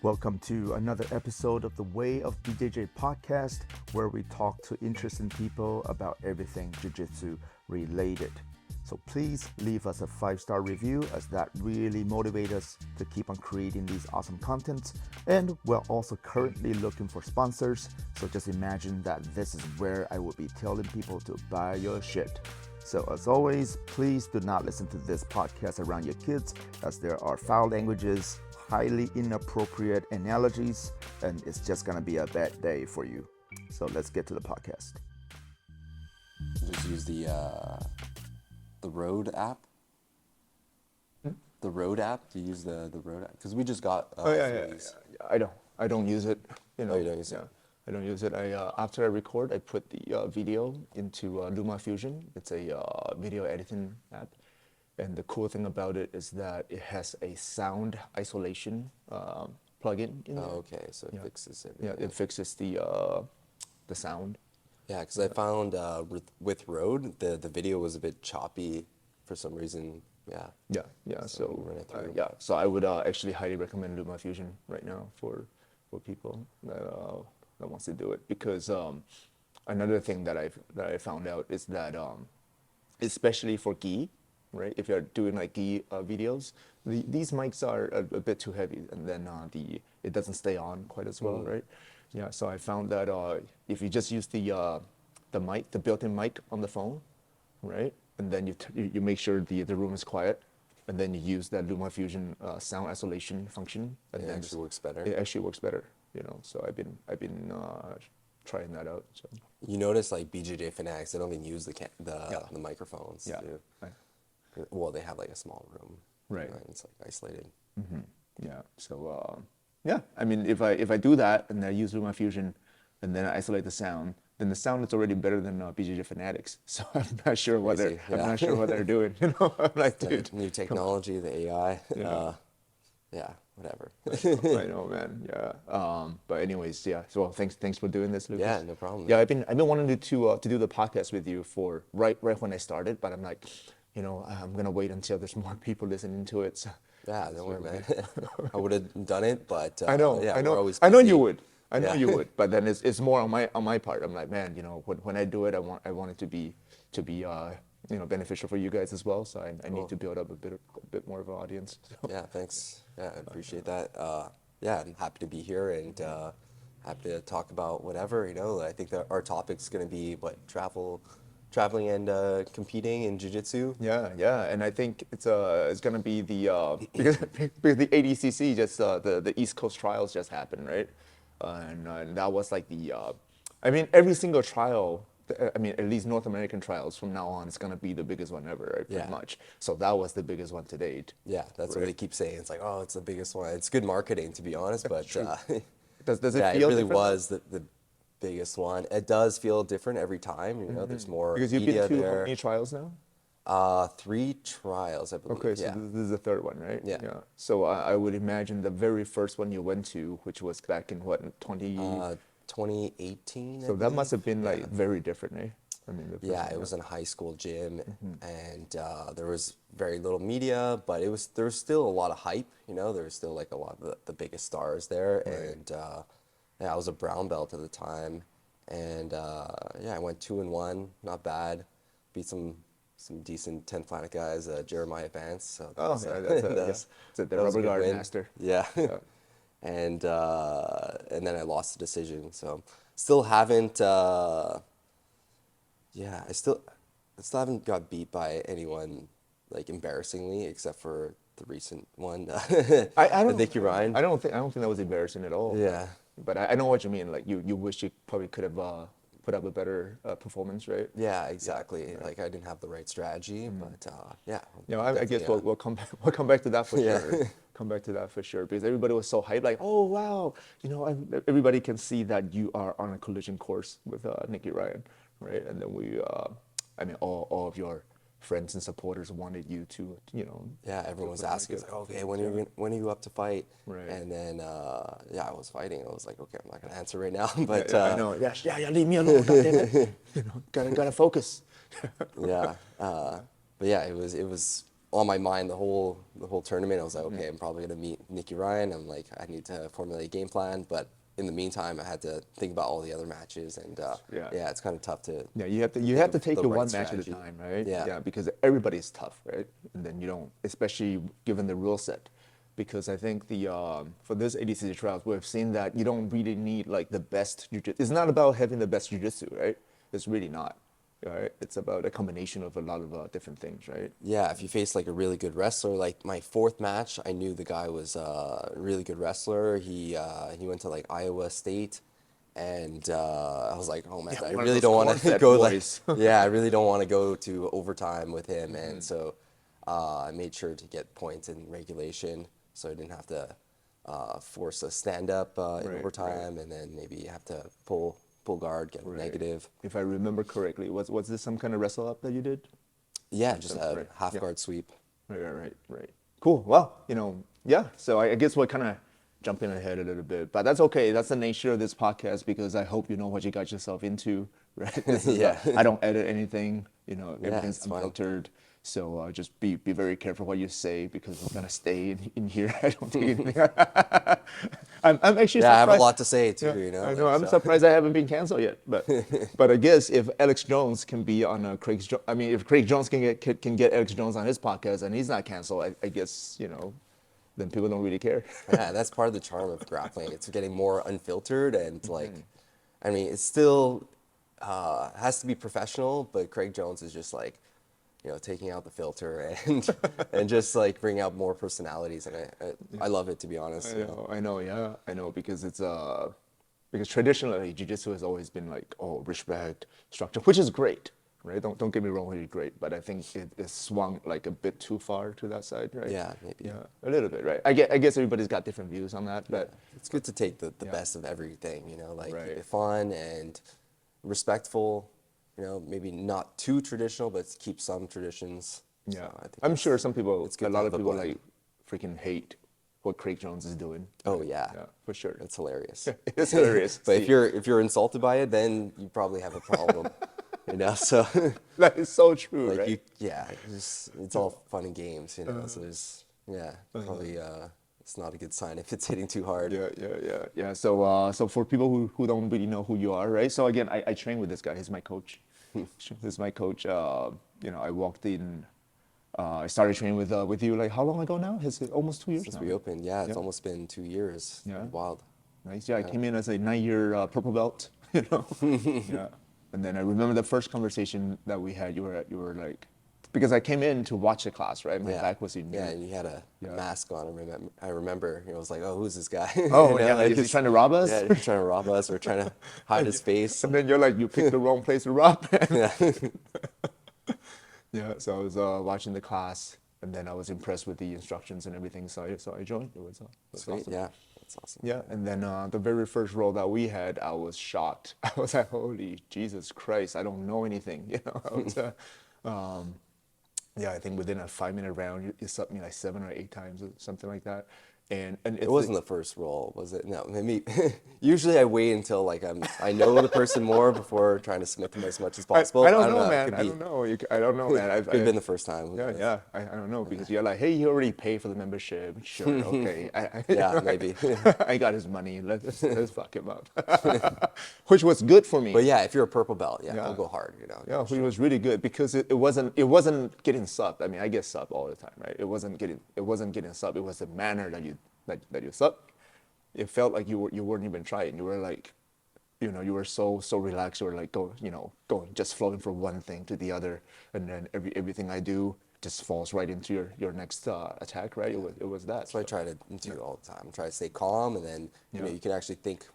Welcome to another episode of the Way of BJJ podcast, where we talk to interesting people about everything Jiu-Jitsu related. So please leave us a 5-star review, as that really motivates us to keep on creating these awesome contents. And we're also currently looking for sponsors, so just imagine that this is where I will be telling people to buy your shit. So as always, please do not listen to this podcast around your kids, as there are foul languages, highly inappropriate analogies, and it's just gonna be a bad day for you. So let's get to the podcast. Just use the Road app. The Road app. Do you use the Road app? Because we just got. I don't use it. You don't use it? I don't use it. After I record, I put the video into LumaFusion. It's a video editing app. And the cool thing about it is that it has a sound isolation plugin in it. Oh, okay. So it fixes it. Yeah, it fixes the sound. Yeah, because I found with Rode, the video was a bit choppy for some reason. Yeah. So run it through. So I would actually highly recommend LumaFusion right now for people that wants to do it, because another thing that I found out is that especially for gi, right? If you're doing like gi videos, these mics are a bit too heavy, and then it doesn't stay on quite as well, right? Yeah. So I found that if you just use the mic, the built-in mic on the phone, right, and then you make sure the room is quiet, and then you use that LumaFusion sound isolation function, and It actually works better. It actually works better, So I've been trying that out. So You notice like BJJ fanatics, they don't even use the microphones. Yeah. Right. Well, they have like a small room. Right. And it's like isolated. yeah. So I mean, if I do that and I use LumaFusion, and then I isolate the sound, then the sound is already better than BJJ fanatics. So I'm not sure what Crazy, I'm not sure what they're doing. I'm like, dude, New technology, the AI. Yeah. Whatever. I know, man. Yeah. But anyways, yeah. So thanks for doing this, Lucas. Yeah, no problem. Yeah, I've been wanting to do the podcast with you for right when I started, but I'm like, I'm gonna wait until there's more people listening to it. So. Yeah, don't worry, man. I would have done it, but I know. we're always I know busy. you would. I know you would. But then it's more on my part. I'm like, man, when I do it, I want it to be beneficial for you guys as well. So I need to build up a bit more of an audience. So. Yeah, thanks. Yeah, I appreciate that. Yeah, I'm happy to be here and happy to talk about whatever. I think that our topic's going to be traveling and competing in jiu-jitsu. Yeah, and I think it's gonna be the because the ADCC just the East Coast trials just happened, right? And that was like I mean, every single trial. I mean, at least North American trials from now on is gonna be the biggest one ever, right? Pretty much. So that was the biggest one to date. Yeah, that's what they keep saying. It's like, oh, it's the biggest one. It's good marketing, to be honest, but Does it yeah, feel it really different? was the biggest one. It does feel different every time. There's more Because you've media been to how there. many trials now? 3 trials, I believe. Okay, so yeah. this is the third one, right? Yeah. So I would imagine the very first one you went to, which was back in what, 2018. So that must have been like very different, eh? I mean, the first Yeah, one, it was in a high school gym, and there was very little media, but there was still a lot of hype. There was still like a lot of the biggest stars there, and I was a brown belt at the time, and I went 2-1, not bad, beat some decent 10 planet guys, Jeremiah Vance. So that's the that was a rubber good guard win. master. Yeah. And then I lost the decision. So still haven't. I still haven't got beat by anyone like embarrassingly, except for the recent one. I don't Nicky Ryan. I don't think that was embarrassing at all. Yeah. But I know what you mean. Like you wish you probably could have put up a better performance, right? Yeah, exactly. Like I didn't have the right stragy, but yeah. I guess we'll come back to that for sure. Come back to that for sure, because everybody was so hyped, like, oh wow, everybody can see that you are on a collision course with Nicky Ryan, right? And then I mean, all of your friends and supporters wanted you to, Yeah, everyone was asking, like, okay, when are you up to fight? Right. And then, I was fighting. I was like, okay, I'm not gonna answer right now, but I know. Yeah, leave me alone. God damn it. Gotta focus. yeah, but yeah, it was on my mind the whole tournament. I was like, okay, I'm probably gonna meet Nicky Ryan. I'm like, I need to formulate a game plan, but in the meantime, I had to think about all the other matches, and yeah, it's kind of tough to. Yeah, you have to take the it right one match at a strategy. time, right? Yeah. Because everybody's tough, right? And then you don't, especially given the rule set, because I think for this ADCC trials, we've seen that you don't really need like the best jiu-jitsu. It's not about having the best jiu-jitsu, right? It's really not, right? It's about a combination of a lot of different things, right? Yeah, if you face like a really good wrestler, like my fourth match, I knew the guy was a really good wrestler. He went to like Iowa State, and I was like, oh man, I one of really those don't want to corn-fed go like, boys. yeah, I really don't want to go to overtime with him, and so I made sure to get points in regulation, so I didn't have to force a stand up in Right, overtime, and then maybe have to pull guard, get a negative. If I remember correctly, was this some kind of wrestle up that you did? Yeah, just a right. half Yeah. guard sweep. Right. Cool. Well, yeah. So I guess we're kind of jumping ahead a little bit, but that's okay. That's the nature of this podcast because I hope you know what you got yourself into, right? Yeah. I don't edit anything. Everything's it's fine. unfiltered. So just be very careful what you say because we're gonna stay in here. I don't think anything. I'm actually. Yeah, I have a surprised. lot to say too. Yeah, I Like, know. I'm so. surprised I haven't been canceled yet. But I guess if Alex Jones can be on Craig, I mean, if Craig Jones can get Alex Jones on his podcast and he's not canceled, I guess then people don't really care. Yeah, that's part of the charm of grappling. It's getting more unfiltered and like, I mean, it's still has to be professional, but Craig Jones is just like, taking out the filter and just like bring out more personalities, and I love it, to be honest. I know because it's because traditionally jiu-jitsu has always been like respect, structure, which is great, right? Don't get me wrong, it's great, but I think it swung like a bit too far to that side, right? Yeah, maybe. Yeah, a little bit, right? I guess everybody's got different views on that, but It's good to take the best of everything, like Right. keep it fun and respectful, maybe not too traditional, but keep some traditions. yeah, So I think I'm sure some people, it's good a to lot have of a people blend. like freaking hate what Craig Jones is doing. Oh yeah, Yeah, for sure. it's hilarious. It's hilarious. But See, if you're insulted by it, then you probably have a problem. So that is so true, like right? it's all fun and games, So there's probably it's not a good sign if it's hitting too hard. Yeah. So for people who don't really know who you are, right? So again, I train with this guy. He's my coach. He's my coach. I walked in. I started training with you like how long ago now? It's almost 2 years Since now. we opened, it's almost been 2 years. Yeah. Wild. Nice. Yeah, I came in as a 9-year purple belt. Yeah. And then I remember the first conversation that we had. You were like, because I came in to watch the class, right? My back was in. Yeah, and you had a mask on. I remember. It was like, oh, who's this guy? Oh, You know, yeah, like, he's trying to rob us. Yeah, he's trying to rob us or trying to hide his face. And then you're like, you picked the wrong place to rob. Yeah. Yeah, so I was watching the class, and then I was impressed with the instructions and everything, so I joined. It was Sweet. awesome. Yeah, that's awesome. Yeah, and then the very first roll that we had, I was shocked. I was like, holy Jesus Christ, I don't know anything. I was, yeah, I think within a 5-minute round, you subbed me like 7 or 8 times or something like that. And it's It wasn't the first roll, was it? No, maybe. Usually I wait until like I know the person more before trying to submit them as much as possible. I don't know, man. Could I be- don't know. I don't know, man. Could have been the first time. Yeah. I don't know because you're like, hey, you already paid for the membership. Sure, okay. Yeah, maybe. I got his money. Let's fuck him up. Which was good for me. But yeah, if you're a purple belt, Yeah. we'll go hard. Yeah, which was really good because it wasn't getting subbed. I mean, I get subbed all the time, right? It wasn't getting subbed. It was the manner that you subbed. It felt like you weren't even trying. You were like, you were so relaxed. You were like going just flowing from one thing to the other, and then everything I do just falls right into your next attack, right? It was that. That's what I try to do all the time. Try to stay calm, and then you can actually think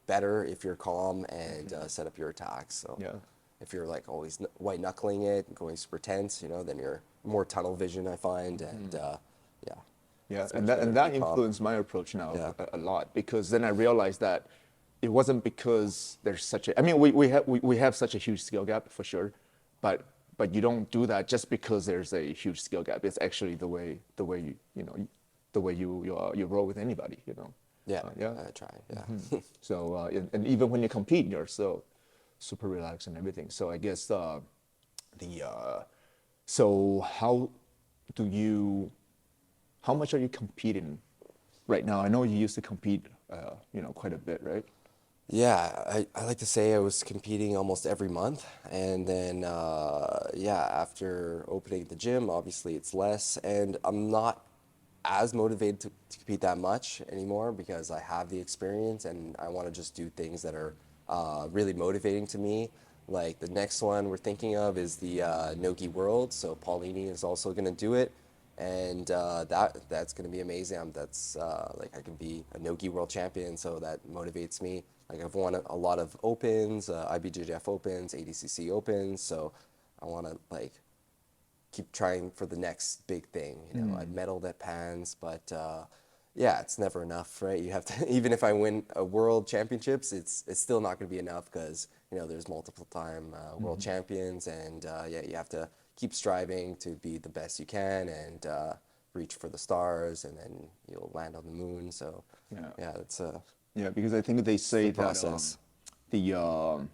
better if you're calm and set up your attacks. So Yeah. if you're like always white knuckling it, going super tense, then you're more tunnel vision, I find, and Yeah, it's and much better that to be calm. influenced my approach now Yeah. a lot because then I realized that it wasn't because there's such a. I mean, we have such a huge skill gap for sure, but you don't do that just because there's a huge skill gap. It's actually the way you roll with anybody. Yeah, Yeah. I try. Yeah. So and even when you compete, you're so super relaxed and everything. So I guess so how much are you competing right now? I know you used to compete, quite a bit, right? Yeah, I like to say I was competing almost every month. And then, yeah, after opening the gym, obviously it's less. And I'm not as motivated to compete that much anymore because I have the experience and I want to just do things that are really motivating to me. Like the next one we're thinking of is the Nogi World. So Paulini is also going to do it, and that's going to be amazing. That's like I can be a Nogi World Champion, so that motivates me. Like I've won a lot of opens, IBJJF opens, ADCC opens, so I want to like keep trying for the next big thing. You know, I medaled at Pans, but yeah, it's never enough, right? You have to, even if I win a world championships, it's still not going to be enough because there's multiple time world champions, and yeah, you have to keep striving to be the best you can and reach for the stars, and then you'll land on the moon. So Yeah. yeah, it's Yeah, because I think they say that process. the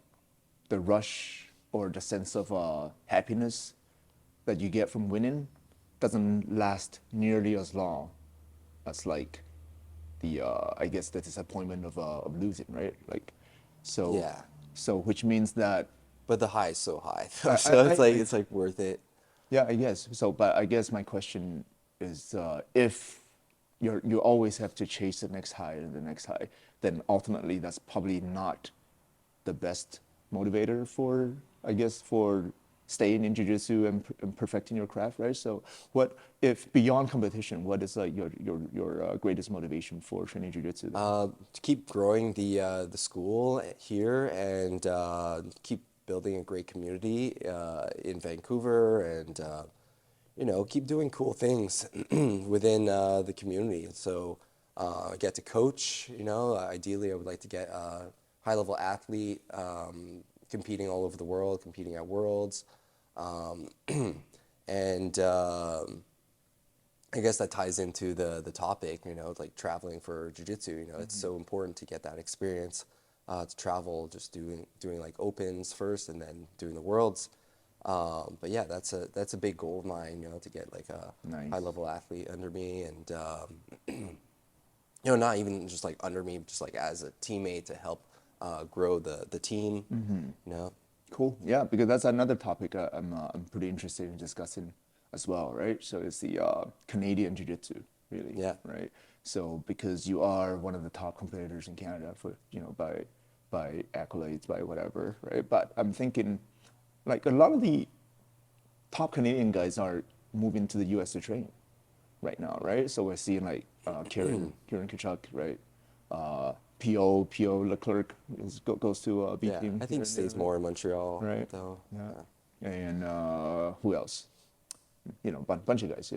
rush or the sense of happiness that you get from winning doesn't last nearly as long as like the I guess the disappointment of losing, right? Like, so Yeah, so which means that but the high is so high, I, though, so I, I it's like worth it. yeah, I guess so. But I guess my question is, if you always have to chase the next high and the next high, then ultimately that's probably not the best motivator for, I guess, for staying in jiu-jitsu and perfecting your craft, right? So, what if beyond competition, what is like your greatest motivation for training jiu-jitsu then? To keep growing the school here and keep building a great community in Vancouver, and keep doing cool things within the community. So get to coach. Ideally, I would like to get a high-level athlete competing all over the world, competing at Worlds, um, and I guess that ties into the topic, like traveling for jiu-jitsu. It's so important to get that experience, to travel, just doing like opens first and then doing the worlds. But yeah, that's a big goal of mine, to get like a Nice. high level athlete under me, and not even just like under me, just like as a teammate to help grow the team. Cool. Yeah, because that's another topic I'm pretty interested in discussing as well, right? So it's the Canadian Jiu-Jitsu, really, Yeah. right? So because you are one of the top competitors in Canada for by accolades, by whatever, right? But I'm thinking, like a lot of the top Canadian guys are moving to the U.S. to train right now, right? So we're seeing like Kieran Kachuk, right? P.O. Leclerc goes to B Yeah, team I here think and there, stays more in Montreal right? though. Yeah. And who else? Bunch of guys.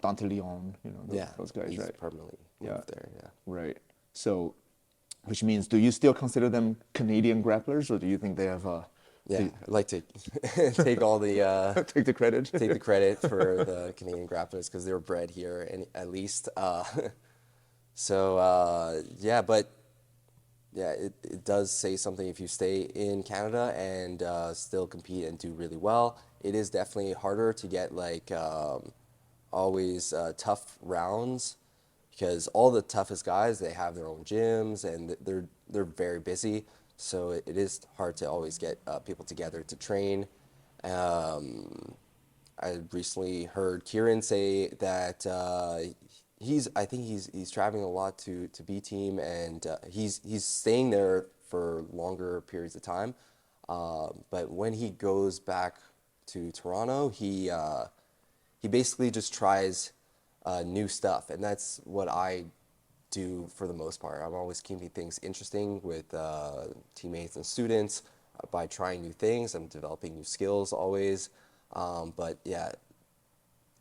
Dante Leon. Yeah, Those guys, he's right? permanently Yeah, moved there. Yeah. right. So, which means, do you still consider them Canadian grapplers, or do you think they have Yeah, they I'd like to take all the take the credit? take the credit for the Canadian grapplers because they were bred here, and at least. So yeah, but yeah, it does say something if you stay in Canada and still compete and do really well. It is definitely harder to get like always tough rounds because all the toughest guys, they have their own gyms and they're very busy. So it is hard to always get people together to train. I recently heard Kieran say that I think he's traveling a lot to B team, and he's staying there for longer periods of time. But when he goes back to Toronto, he basically just tries new stuff, and that's what I do for the most part. I'm always keeping things interesting with teammates and students by trying new things. I'm developing new skills always. But yeah,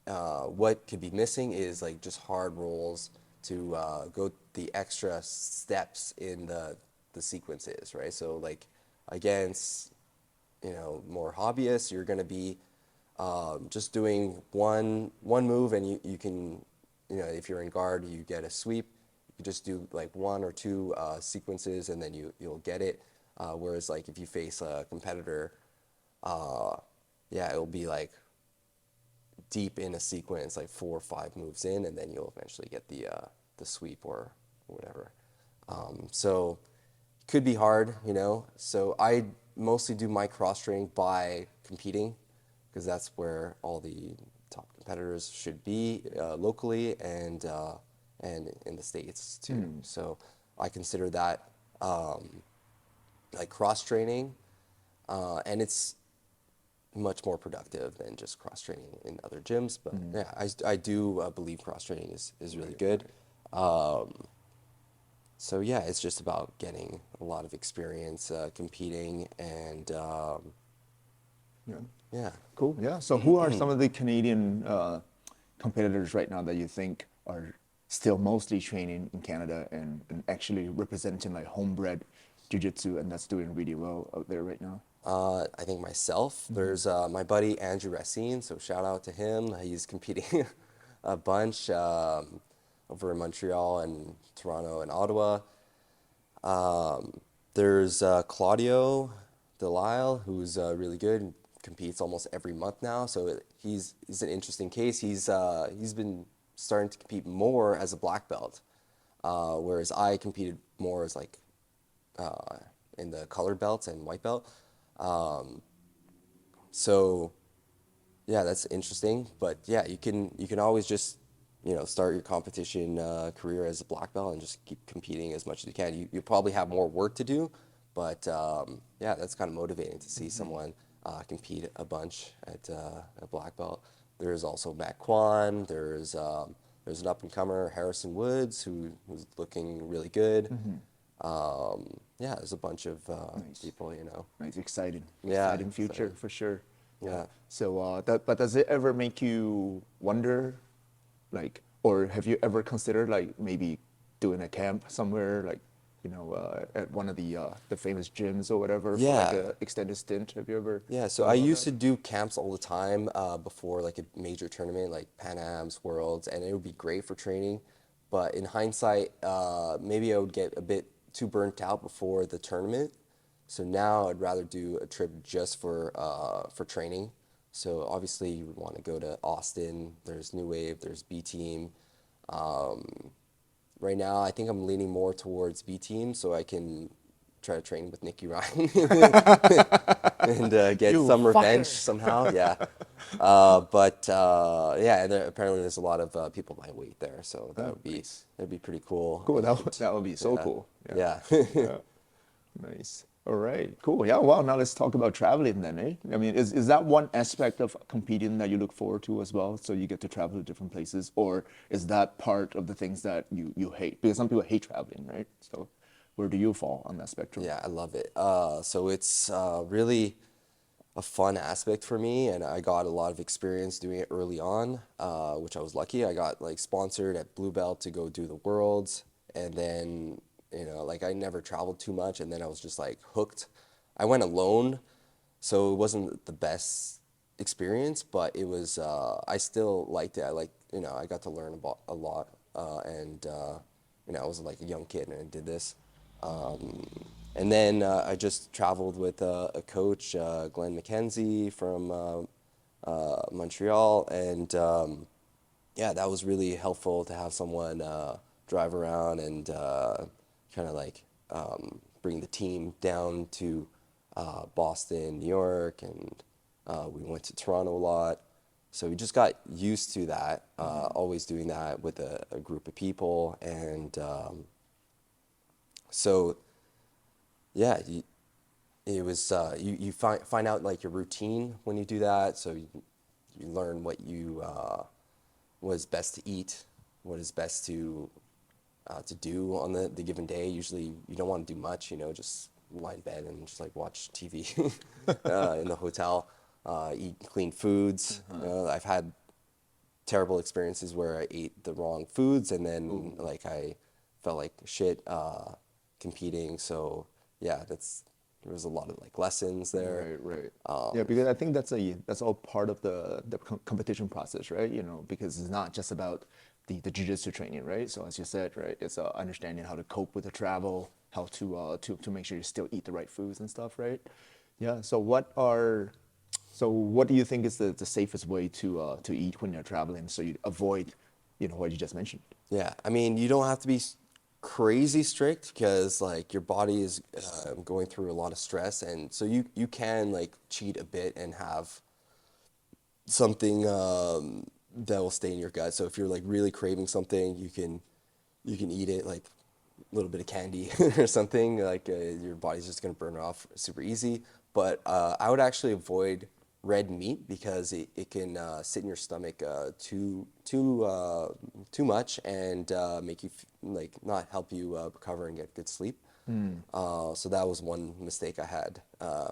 what could be missing is like just hard rolls to go the extra steps in the sequences, right? So like against more hobbyists, you're gonna be just doing one move, and you can if you're in guard, you get a sweep. You just do like one or two sequences, and then you'll get it. Whereas like if you face a competitor, yeah, it'll be like deep in a sequence, like 4 or 5 moves in, and then you'll eventually get the sweep or whatever. So could be hard, you know. So I mostly do my cross training by competing, because that's where all the top competitors should be locally and in the States too. So I consider that like cross training, and it's much more productive than just cross training in other gyms. But yeah, I do believe cross training is really good. So yeah, it's just about getting a lot of experience competing, and Yeah. yeah. Cool. Yeah. So who are some of the Canadian competitors right now that you think are still mostly training in Canada and actually representing like homebred jiu-jitsu, and that's doing really well out there right now? I think myself. There's my buddy Andrew Racine, so shout out to him. He's competing a bunch over in Montreal and Toronto and Ottawa. There's Claudio Delisle, who's really good, competes almost every month now. So he's an interesting case. He's been starting to compete more as a black belt, whereas I competed more as like in the colored belts and white belt. So yeah, that's interesting. But yeah, you can always just, you know, start your competition career as a black belt and just keep competing as much as you can. You probably have more work to do, but yeah, that's kind of motivating to see someone compete a bunch at a black belt. There's also Matt Kwan. There's an up and comer, Harrison Woods, who's looking really good. Yeah, there's a bunch of people, you know. Nice, exciting, Yeah, exciting future for sure. Yeah. So, but does it ever make you wonder, like, or have you ever considered like maybe doing a camp somewhere, like, you know, at one of the famous gyms or whatever for like Yeah. an extended stint? Have you ever? Yeah, so thought I about used that? to do camps all the time before like a major tournament like Pan Am's, Worlds, and it would be great for training. But in hindsight, maybe I would get a bit too burnt out before the tournament. So now I'd rather do a trip just for training. So obviously you would want to go to Austin. There's New Wave, there's B Team. Right now, I think I'm leaning more towards B Team, so I can try to train with Nicky Ryan and get You some revenge fucker. somehow. Yeah, but yeah, and apparently there's a lot of people my weight there, so that'd be pretty cool. Cool. And, That would be so yeah, cool. yeah. Yeah. Nice. All right. Cool. Yeah. Well, now let's talk about traveling then, eh? I mean, is that one aspect of competing that you look forward to as well? So you get to travel to different places, or is that part of the things that you hate? Because some people hate traveling, right? So where do you fall on that spectrum? Yeah, I love it. So it's really a fun aspect for me, and I got a lot of experience doing it early on, which I was lucky. I got like sponsored at Blue Belt to go do the Worlds, and then, you know, like I never traveled too much, and then I was just like hooked. I went alone, so it wasn't the best experience, but it was. I still liked it. I like, you know, I got to learn about a lot, and you know, I was like a young kid and I did this. And then I just traveled with a coach, Glenn McKenzie from Montreal, and yeah, that was really helpful to have someone drive around and kind of like bring the team down to Boston, New York, and we went to Toronto a lot. So we just got used to that, always doing that with a group of people, and so yeah, it was you find out like your routine when you do that. So you learn what is best to eat, what is best to do on the given day. Usually you don't want to do much, you know, just lie in bed and just like watch TV in the hotel, eat clean foods. I've had terrible experiences where I ate the wrong foods and then like I felt like shit competing. So yeah, there was a lot of like lessons there. Right. Yeah, because I think that's all part of the competition process, right? You know, because it's not just about the jiu-jitsu training, right? So as you said, right, it's understanding how to cope with the travel, how to make sure you still eat the right foods and stuff, right? Yeah. So what are So what do you think is the safest way to eat when you're traveling so you avoid, what you just mentioned? Yeah, I mean, you don't have to be crazy strict because like your body is going through a lot of stress, and so you can like cheat a bit and have something that will stay in your gut. So if you're like really craving something, you can eat it, like a little bit of candy or something. Like your body's just gonna burn it off super easy. But I would actually avoid red meat because it can sit in your stomach too much and make you like not help you recover and get good sleep. So that was one mistake I had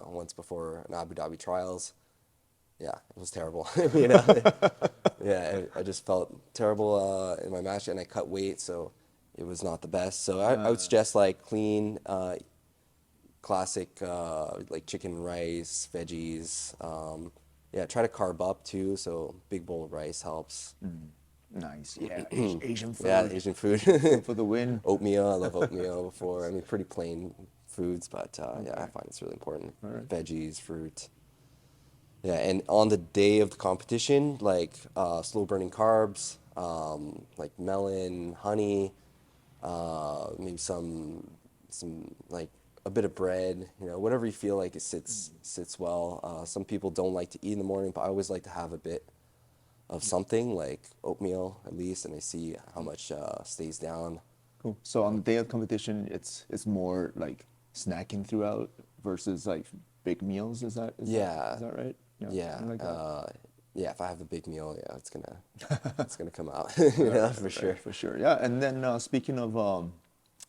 once before an Abu Dhabi trials. Yeah, it was terrible. Yeah, I just felt terrible in my match, and I cut weight, so it was not the best. So I would suggest like clean, classic like chicken, rice, veggies. Yeah, try to carb up too. So big bowl of rice helps. Nice. Yeah. Asian food. Yeah, Asian food. For the win. Oatmeal. I love oatmeal before. I mean, pretty plain foods, but yeah, I find it's really important. Veggies, fruit. Yeah, and on the day of the competition, like slow burning carbs, like melon, honey, maybe some like a bit of bread, whatever you feel like it sits well. Some people don't like to eat in the morning, but I always like to have a bit of something like oatmeal at least, and I see how much stays down. Cool. So on the day of competition, it's more like snacking throughout versus like big meals. Is that right? Yeah. Something like that? Yeah, if I have the big meal, yeah, it's gonna come out, for sure. For sure. Yeah. And then speaking of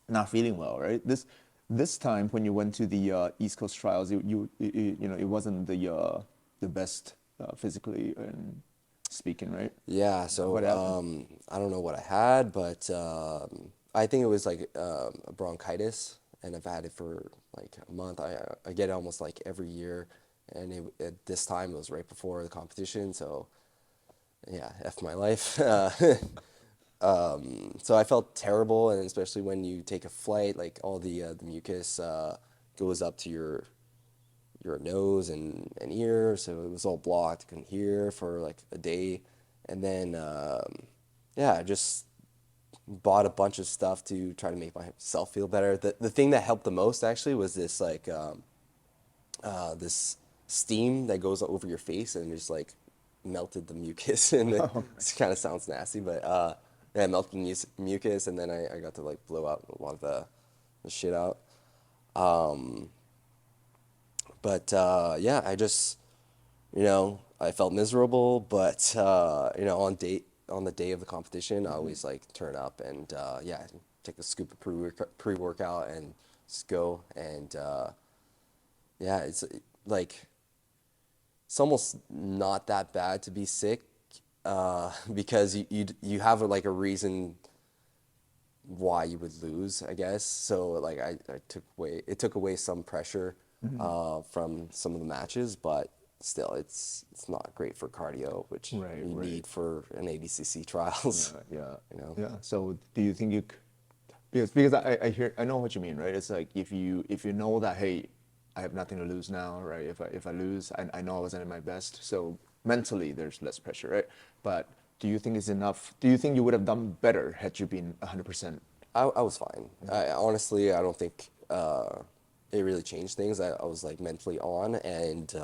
not feeling well, right? This time when you went to the East Coast trials, it wasn't the best physically and speaking, right? Yeah. So What happened? I don't know what I had, but I think it was like bronchitis, and I've had it for like a month. I get it almost like every year. And at this time, it was right before the competition, so yeah, F my life. So I felt terrible, and especially when you take a flight, like all the mucus goes up to your nose and ear, so it was all blocked. Couldn't hear for like a day, and then yeah, I just bought a bunch of stuff to try to make myself feel better. The thing that helped the most actually was this like this steam that goes over your face and just like melted the mucus, and it kind of sounds nasty, but yeah, it melted the mucus, and then I got to like blow out a lot of the shit out. But yeah, I just I felt miserable, but on the day of the competition, I always like turn up and yeah, take a scoop of pre-workout and just go, and yeah, it's like it's almost not that bad to be sick because you have like a reason why you would lose, I guess. So like it took away some pressure from some of the matches, but still it's not great for cardio, which you need for an ADCC trials. Yeah. So do you think because I know what you mean, right? It's like if you know that, hey, I have nothing to lose now, right? If I lose, I know I wasn't at my best, so mentally there's less pressure, right? But do you think it's enough? Do you think you would have done better had you been 100%? I was fine. Honestly, I don't think it really changed things. I was like mentally on, and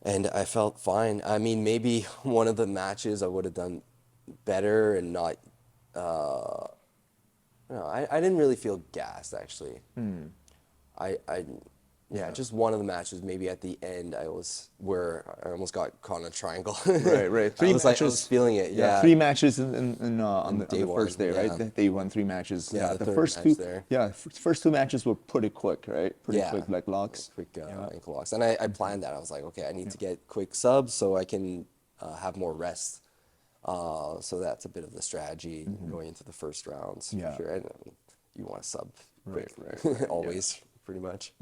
I felt fine. I mean, maybe one of the matches I would have done better and not. I didn't really feel gassed actually. Yeah, just one of the matches, maybe at the end, I almost got caught in a triangle. Right. I was feeling it. Yeah. 3 matches on the day first day, one, right? They won 3 matches. Yeah, the third first match 2. there. Yeah, first 2 matches were pretty quick, right? Pretty quick, like locks. Quick ankle locks, and I planned that. I was like, okay, I need to get quick subs so I can have more rest. So that's a bit of the strategy going into the first rounds. Yeah. For sure. And you want to sub quick, Right. always. Pretty much.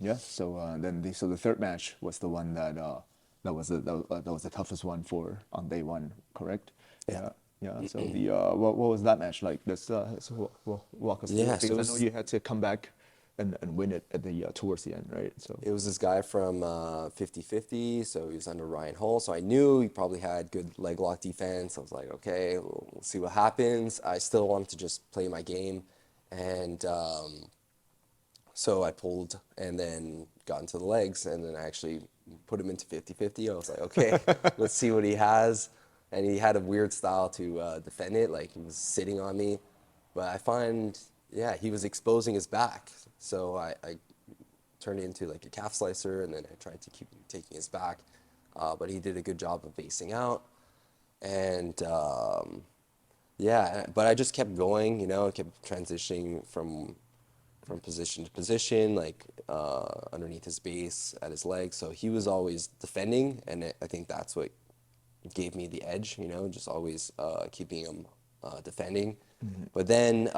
Yeah. So then the third match was the one that was the toughest one on day 1, correct? Yeah. Yeah. So what was that match like? Let's walk us through it, because I know you had to come back and win it at the towards the end, right? So It was this guy from 50/50, so he was under Ryan Hall. So I knew he probably had good leg lock defense. I was like, okay, we'll see what happens. I still wanted to just play my game, and so I pulled and then got into the legs, and then I actually put him into 50/50. I was like, okay, let's see what he has. And he had a weird style to defend it, like he was sitting on me. But I find, yeah, he was exposing his back. So I turned it into like a calf slicer, and then I tried to keep taking his back. But he did a good job of basing out. And yeah, but I just kept going, you know, I kept transitioning from position to position, like underneath his base, at his legs. So he was always defending, and I think that's what gave me the edge, you know, just always keeping him defending. But then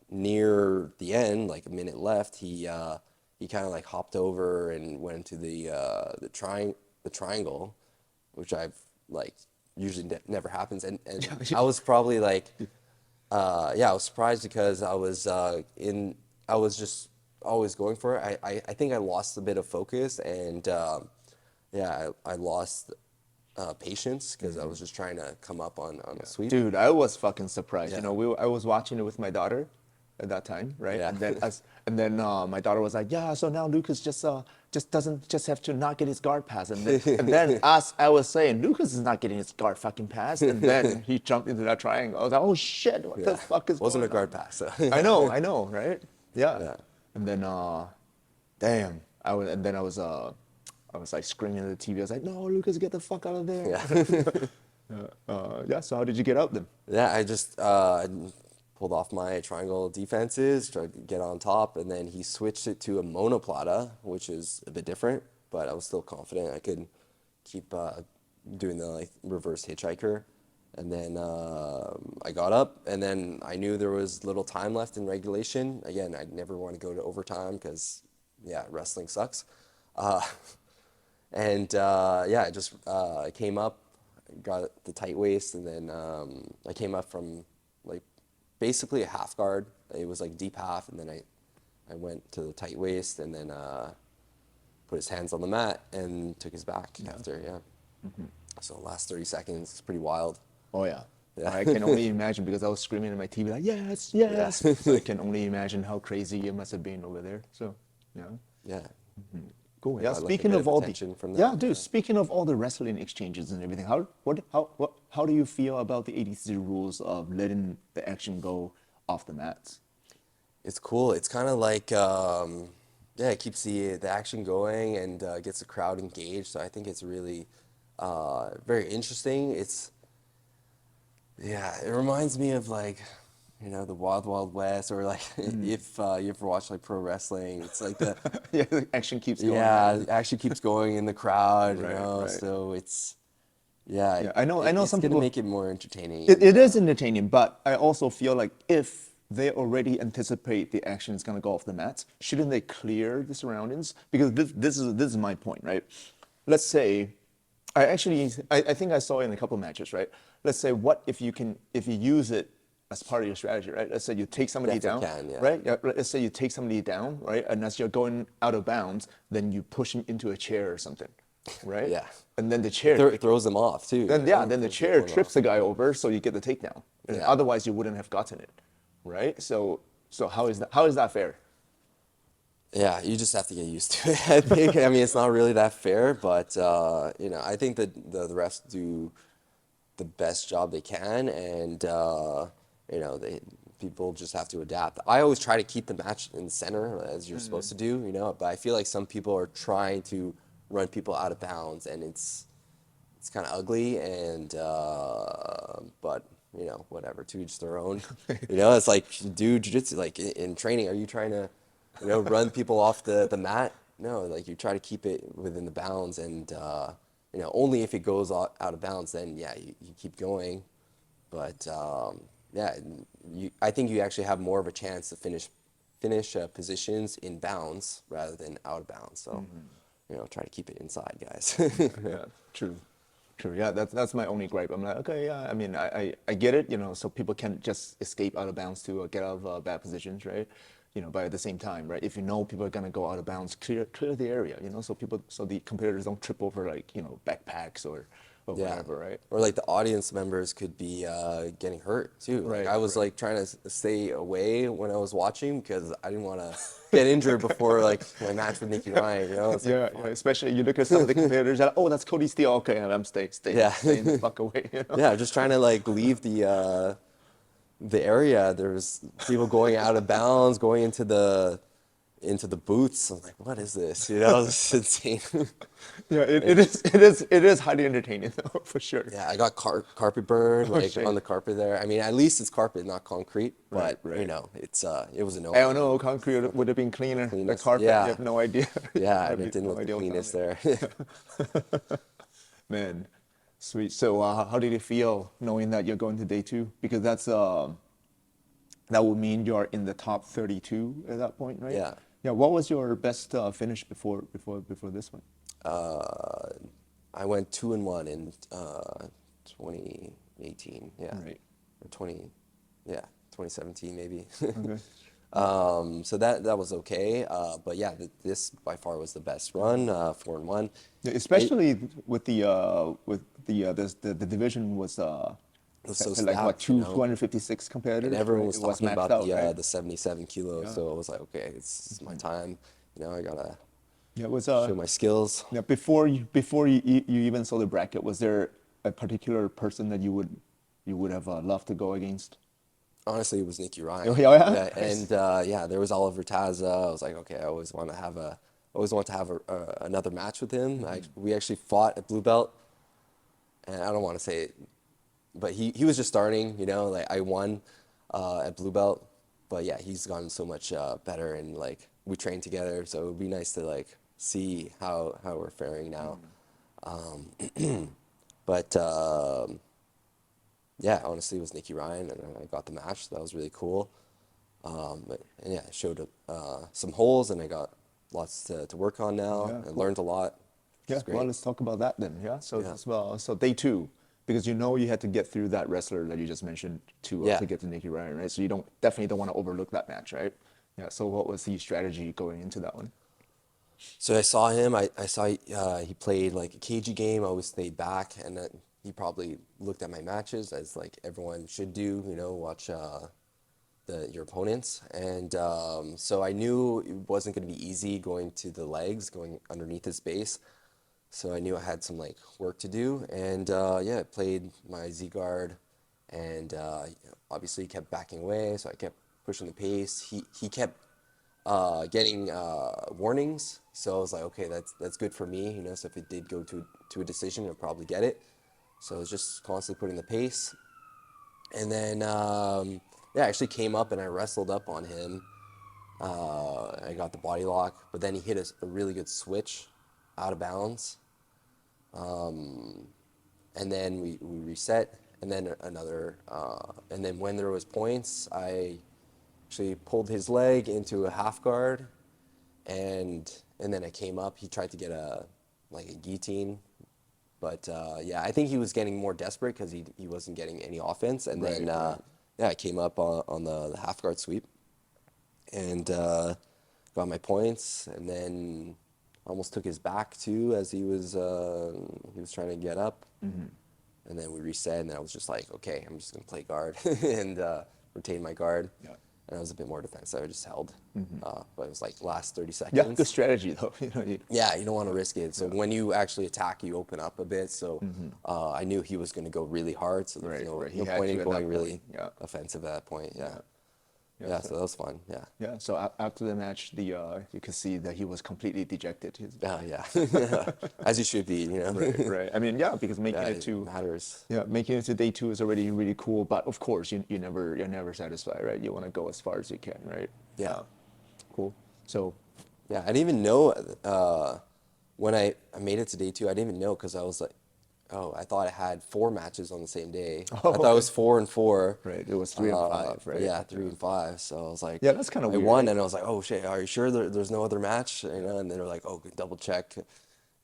near the end, like a minute left, he kind of like hopped over and went into the triangle, which I've like usually never happens. And I was probably like, yeah, I was surprised because I was just always going for it. I think I lost a bit of focus, and yeah, I lost patience because I was just trying to come up on a sweep. dude, I was fucking surprised. Yeah. You know, I was watching it with my daughter at that time, right? Yeah. And then my daughter was like, yeah, so now Lucas just doesn't just have to not get his guard pass. And then I was saying, Lucas is not getting his guard fucking pass. And then he jumped into that triangle. I was like, oh shit, what the fuck is Wasn't a going guard on? pass. So. I know, right? Yeah. Yeah. And then, damn, I was like screaming at the TV. I was like, no, Lucas, get the fuck out of there. Yeah. Yeah, so how did you get up then? Yeah, I just pulled off my triangle defenses, tried to get on top, and then he switched it to a monoplata, which is a bit different, but I was still confident I could keep doing the like reverse hitchhiker. And then I got up, and then I knew there was little time left in regulation. Again, I never want to go to overtime because, yeah, wrestling sucks. And yeah, I just came up, got the tight waist, and then I came up from like basically a half guard. It was like deep half, and then I went to the tight waist, and then put his hands on the mat and took his back after, yeah. So last 30 seconds is pretty wild. Oh yeah. Yeah. I can only imagine because I was screaming at my TV like, yes, yes. Yeah. So I can only imagine how crazy it must have been over there. So, yeah. Yeah. Cool. I Yeah. got, like, a Speaking bit of of all the attention from that, yeah, dude. yeah. Speaking of all the wrestling exchanges and everything, how do you feel about the ADCC rules of letting the action go off the mats? It's cool. It's kind of like, yeah, it keeps the action going and gets the crowd engaged. So I think it's really very interesting. Yeah, it reminds me of like, you know, the Wild Wild West, or like if you ever watch like pro wrestling, it's like the Yeah, the action keeps going. yeah, it actually keeps going in the crowd, you Right, know. right. So it's yeah, I know it's some gonna people make it more entertaining. It is entertaining, but I also feel like if they already anticipate the action is going to go off the mats, shouldn't they clear the surroundings? Because this is my point, right? Let's say, I think I saw it in a couple of matches, right? Let's say, what if you use it as part of your strategy, right? Let's say you take somebody down, Definitely can, yeah. right? Yeah, let's say you take somebody down, right? And as you're going out of bounds, then you push him into a chair or something, right? Yeah. And then the chair It throws them off too. then you yeah, know, then the throws chair people trips off. the guy over, so you get the takedown. And Yeah. otherwise, you wouldn't have gotten it, right? So how is that fair? Yeah, you just have to get used to it. I think. I mean, it's not really that fair, but you know, I think that the refs do the best job they can, and you know, people just have to adapt. I always try to keep the match in the center as you're supposed to do, you know. But I feel like some people are trying to run people out of bounds, and it's kind of ugly. And but you know, whatever, to each their own. You know, it's like do jiu-jitsu. Like in training, are you trying to, you know, run people off the mat? No, like you try to keep it within the bounds, and you know, only if it goes out of bounds, then yeah, you keep going. But yeah, I think you actually have more of a chance to finish positions in bounds rather than out of bounds. So you know, try to keep it inside, guys. Yeah, true. Yeah, that's my only gripe. I'm like, okay, yeah. I mean, I get it, you know, so people can just escape out of bounds to get out of bad positions, right? you know, but at the same time, right? If you know people are gonna go out of bounds, clear the area, you know, so the competitors don't trip over like, you know, backpacks or whatever, right? Or like the audience members could be getting hurt too. Like I was like trying to stay away when I was watching because I didn't want to get injured before like my match with Nicky Ryan. You know? It's like, Yeah, especially you look at some of the competitors, like, oh, that's Cody Steele. Okay, and I'm staying the fuck away. You know? Yeah, just trying to like leave the area. There's people going out of bounds, going into the booths. I'm like, what is this? You know, it's insane. Yeah, it is highly entertaining though, for sure. Yeah, I got carpet burned like on the carpet there. I mean, at least it's carpet, not concrete. But you know, it was annoying. I don't know, concrete would have been cleaner. The carpet, you have no idea. Yeah, it didn't look the cleanest there. Man, sweet. So how did it feel knowing that you're going to day 2? Because that's that would mean you're in the top 32 at that point, right? Yeah. Yeah. What was your best finish before this one? I went 2-1 in 2018. Yeah. Right. Or 2017 maybe. Okay. So that was okay. But yeah, this by far was the best run. 4-1. Especially with the division was so like stacked, what, you know? 256 competitors. And everyone right? was It talking about maxed the out, the 77 kilos. So I was like, okay, it's my time. You know, I gotta Yeah, it was show my skills. yeah, before you even saw the bracket, was there a particular person that you would have loved to go against? Honestly, it was Nicky Ryan. Oh, yeah? And yeah, there was Oliver Taza. I was like, okay, I always want to have another match with him. We actually fought at blue belt, and I don't want to say it, but he was just starting. You know, like I won at blue belt, but yeah, he's gotten so much better, and like we trained together, so it would be nice to like see how we're faring now. But yeah, honestly, it was Nicky Ryan, and I got the match. So that was really cool. And yeah, it showed some holes, and I got lots to work on now. Yeah, and cool. learned a lot. Yeah, Great. well, let's talk about that then. Yeah, so day 2, because you know you had to get through that wrestler that you just mentioned to get to Nicky Ryan, right? So you definitely don't want to overlook that match, right? Yeah. So what was the strategy going into that one? So I saw him. I saw he played like a cagey game. I always stayed back, and then he probably looked at my matches as like everyone should do. You know, watch your opponents, and so I knew it wasn't going to be easy going to the legs, going underneath his base. So I knew I had some like work to do, and yeah, I played my Z guard, and obviously he kept backing away, so I kept pushing the pace. He kept getting warnings, so I was like, okay, that's good for me, you know. So if it did go to a decision, I'll probably get it. So I was just constantly putting the pace, and then yeah, I actually came up and I wrestled up on him. I got the body lock, but then he hit a really good switch out of bounds. And then we reset, and then another, and then when there was points, I actually pulled his leg into a half guard, and then I came up. He tried to get a guillotine, but yeah, I think he was getting more desperate because he wasn't getting any offense, and then yeah, I came up on the half guard sweep, and got my points, and then almost took his back too as he was trying to get up, and then we reset, and then I was just like, okay, I'm just gonna play guard and retain my guard. Yeah. And I was a bit more defensive. I just held, but it was like last 30 seconds. Yeah, good strategy though. Yeah, you don't want to risk it. So when you actually attack, you open up a bit. So I knew he was going to go really hard. So there's no point in going really offensive at that point. Yeah. Yeah, so that was fun. Yeah. Yeah. So after the match, you could see that he was completely dejected. Yeah. As you should be, you know. Right. I mean, yeah, because making it to matters. Yeah, making it to day 2 is already really cool. But of course, you're never satisfied, right? You want to go as far as you can, right? Yeah. Cool. So. Yeah, I didn't even know when I made it to day 2. I didn't even know because I was like, oh, I thought I had 4 matches on the same day. I thought it was 4 and 4. Right, it was 3 and 5, right? Yeah, 3 and 5. So I was like, yeah, that's kind of weird. I won, and I was like, oh shit, are you sure there's no other match? You know, and then they're like, oh, double check,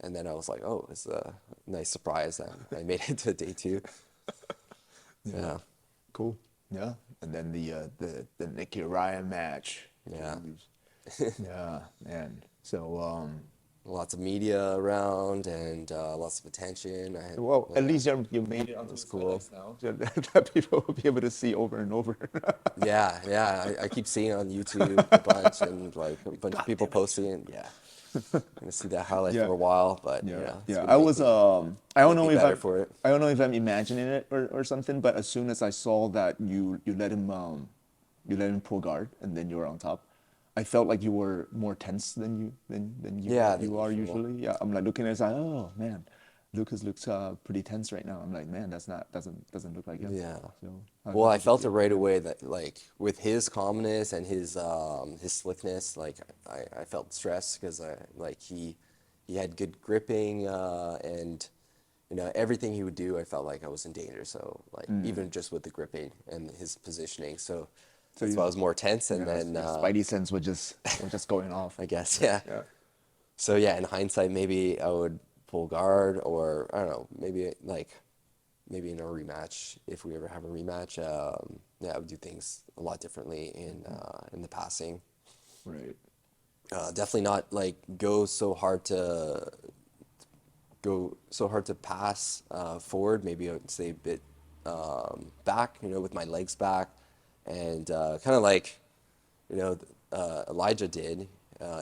and then I was like, oh, it's a nice surprise that I made it to day 2. Yeah. Cool. Yeah, and then the Nicky Ryan match. Yeah. Yeah, man. So, Lots of media around and lots of attention. I had, well, at yeah, least you made it onto the cool. highlights now, so that people will be able to see over and over. Yeah. I keep seeing it on YouTube a bunch and like a bunch of people posting it. Yeah. I'm gonna see that highlight Yeah. for a while, but you Yeah, know, it's yeah. gonna make me, I don't make know me if better for it. I don't know if I'm imagining it or something, but as soon as I saw that you let him pull guard and then you were on top, I felt like you were more tense than Yeah, than you are usual. usually. Yeah, I'm like looking at it, like, oh man, Lucas looks pretty tense right now. I'm like, man, that's not doesn't look like him. Yeah. So Well, how I did you felt it feel? right away that like with his calmness and his slickness, like I felt stress because I like he had good gripping and you know everything he would do, I felt like I was in danger. So like even just with the gripping and his positioning, so So that's why I was more tense. And yeah, then your Spidey sense was just going off. I guess yeah. Yeah. So yeah, in hindsight, maybe I would pull guard or I don't know, maybe in a rematch, if we ever have a rematch, yeah, I would do things a lot differently in the passing. Right. Definitely not like go so hard to pass forward. Maybe I would stay a bit back, you know, with my legs back, and kind of like you know Elijah did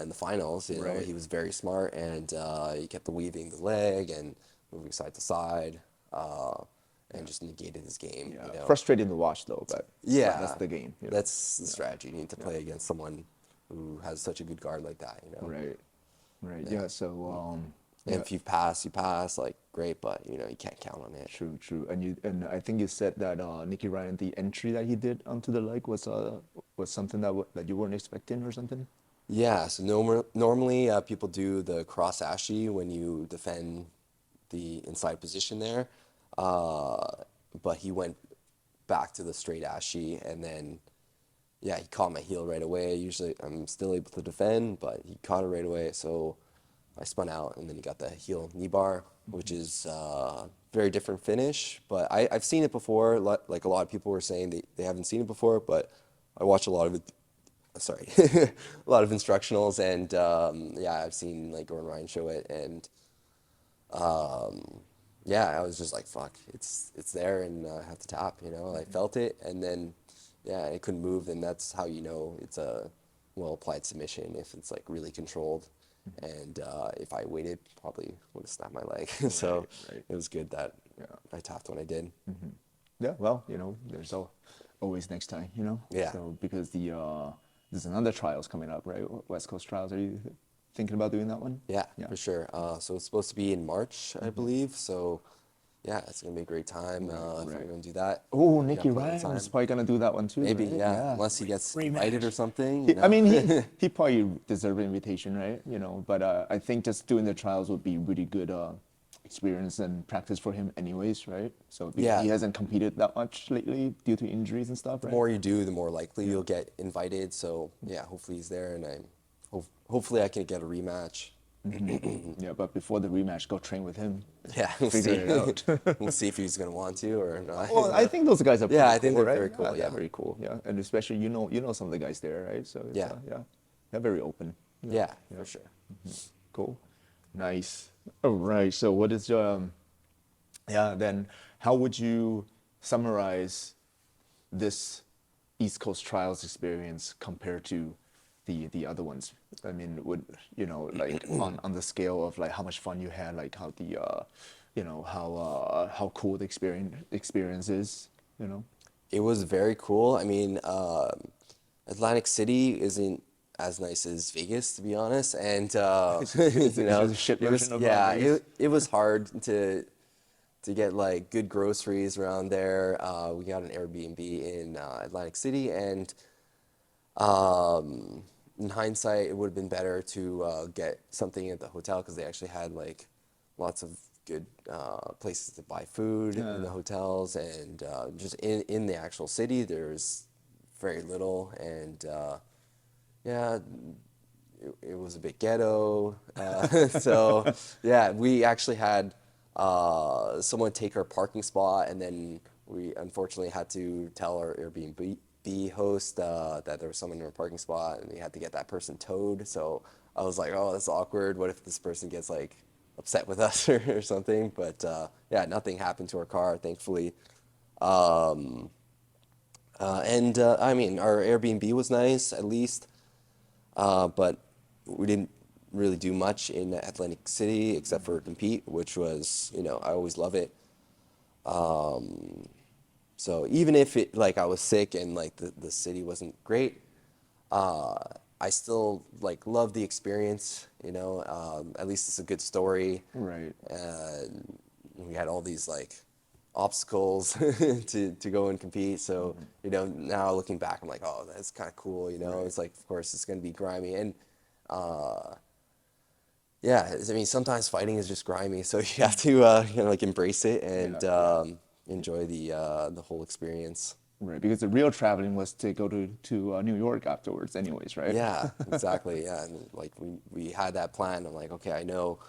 in the finals. You know, Right. he was very smart, and he kept weaving the leg and moving side to side, and just negated his game. Yeah. You know, Frustrating to watch though, but yeah, that's the game. You know? that's the strategy. You need to play against someone who has such a good guard like that. You know, Right. Right. Yeah. So and yeah. if you pass, like great, but you know you can't count on it. True, true. And I think you said that Nicky Ryan, the entry that he did onto the leg was something that you weren't expecting or something. Yeah, so normally people do the cross ashi when you defend the inside position there, uh, but he went back to the straight ashi and then yeah, he caught my heel right away. Usually I'm still able to defend, but he caught it right away. So I spun out and then he got the heel knee bar, which is very different finish. But I've seen it before. Like a lot of people were saying they haven't seen it before, but I watch a lot of it. Sorry, a lot of instructionals, and yeah, I've seen like Gordon Ryan show it, and yeah, I was just like, fuck, it's there, and I have to tap. You know, I felt it, and then yeah, I couldn't move, and that's how you know it's a well applied submission if it's like really controlled. And if I waited, probably would have snapped my leg. So right. it was good that Yeah. I tapped when I did. Yeah. Well, you know, there's always next time. You know. Yeah. So because there's another trials coming up, right? West Coast trials. Are you thinking about doing that one? Yeah, Yeah. for sure. So it's supposed to be in March, I believe. So yeah, it's gonna be a great time if right. I'm gonna do that. Oh, Got Nicky plenty of Ryan is time. probably gonna do that one too, Maybe, right? yeah, unless he gets invited or Rematch. something. You I know? mean, he probably deserves an invitation, right? You know, but I think just doing the trials would be really good experience and practice for him, anyways, right? So because Yeah. he hasn't competed that much lately due to injuries and stuff, The right? more you do, the more likely you'll get invited. So yeah, hopefully he's there, and hopefully I can get a rematch. Yeah, but before the rematch, go train with him. Yeah, we'll Figure see. it out. We'll see if he's gonna want to or not. Well, I think those guys are Yeah, pretty I think cool, they're right? very cool, They're yeah. very cool. Yeah, and especially you know some of the guys there, right? So it's, Yeah. yeah, they're very open. Yeah, for sure. Cool, nice. All right. So what is yeah? Then how would you summarize this East Coast trials experience compared to the other ones? I mean, would you know like on the scale of like how much fun you had, like how the you know how cool the experience is, you know? It was very cool. I mean, Atlantic City isn't as nice as Vegas, to be honest, and It's you know, just a shit it was version of yeah, Vegas. it was hard to get like good groceries around there. We got an Airbnb in Atlantic City, and in hindsight, it would have been better to get something at the hotel because they actually had like lots of good places to buy food in the hotels, and just in the actual city, there's very little, and yeah, it was a bit ghetto. So yeah, we actually had someone take our parking spot, and then we unfortunately had to tell our B host that there was someone in a parking spot and we had to get that person towed. So I was like, oh, that's awkward. What if this person gets like upset with us or something? But yeah, nothing happened to our car, thankfully. I mean, our Airbnb was nice at least, but we didn't really do much in Atlantic City except for compete, which was, you know, I always love it. So even if it like I was sick and like the city wasn't great, I still like love the experience, you know. At least it's a good story. Right. We had all these like obstacles to go and compete. So, you know, now looking back, I'm like, oh, that's kind of cool, you know. Right. It's like, of course, it's going to be grimy. And yeah, I mean, sometimes fighting is just grimy. So you have to, you know, like embrace it and enjoy the whole experience. Right, because the real traveling was to go to New York afterwards, anyways, right? Yeah, exactly. Yeah, and like we had that plan. I'm like, okay, I know